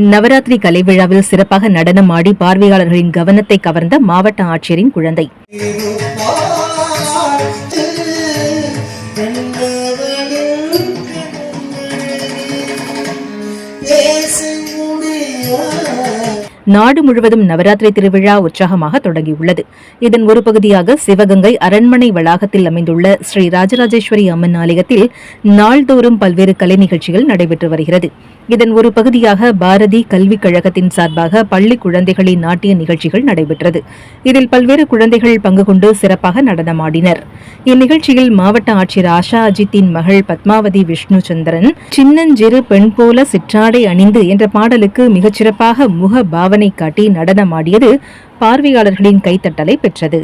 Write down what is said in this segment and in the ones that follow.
நவராத்திரி கலை விழாவில் சிறப்பாக நடனமாடி பார்வையாளர்களின் கவனத்தை கவர்ந்த மாவட்ட ஆட்சியரின் குழந்தை. நாடு முழுவதும் நவராத்திரி திருவிழா உற்சாகமாக தொடங்கியுள்ளது. இதன் ஒரு பகுதியாக சிவகங்கை அரண்மனை வளாகத்தில் அமைந்துள்ள ஸ்ரீ ராஜராஜேஸ்வரி அம்மன் ஆலயத்தில் நாள்தோறும் பல்வேறு கலை நிகழ்ச்சிகள் நடைபெற்று வருகிறது. இதன் ஒரு பகுதியாக பாரதி கல்விக் கழகத்தின் சார்பாக பள்ளி குழந்தைகளின் நாட்டிய நிகழ்ச்சிகள் நடைபெற்றது. இதில் பல்வேறு குழந்தைகள் பங்கு கொண்டு சிறப்பாக நடனமாடினர். இந்நிகழ்ச்சியில் மாவட்ட ஆட்சியர் ஆஷா அஜித்தின் மகள் பத்மாவதி விஷ்ணு சந்திரன் சின்னஞ்சிறு பெண் போல சிற்றாடை அணிந்து என்ற பாடலுக்கு மிகச்சிறப்பாக முக பாவனை காட்டி நடனமாடியது பார்வையாளர்களின் கைத்தட்டலை பெற்றது.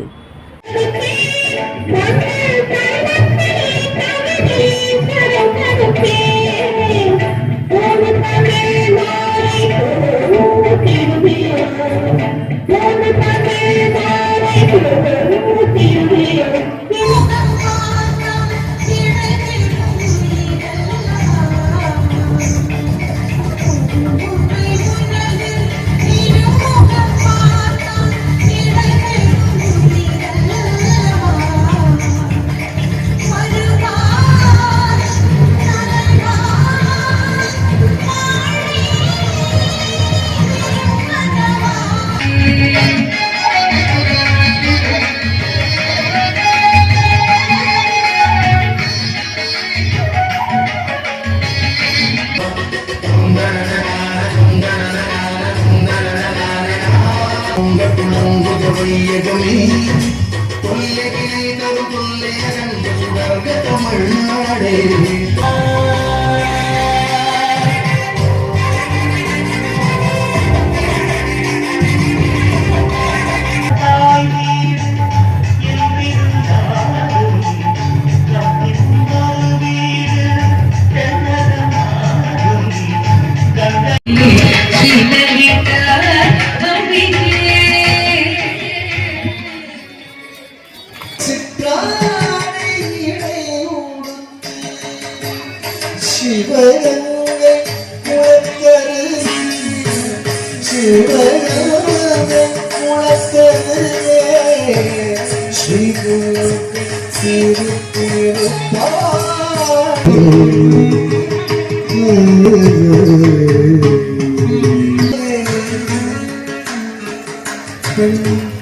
Thank you.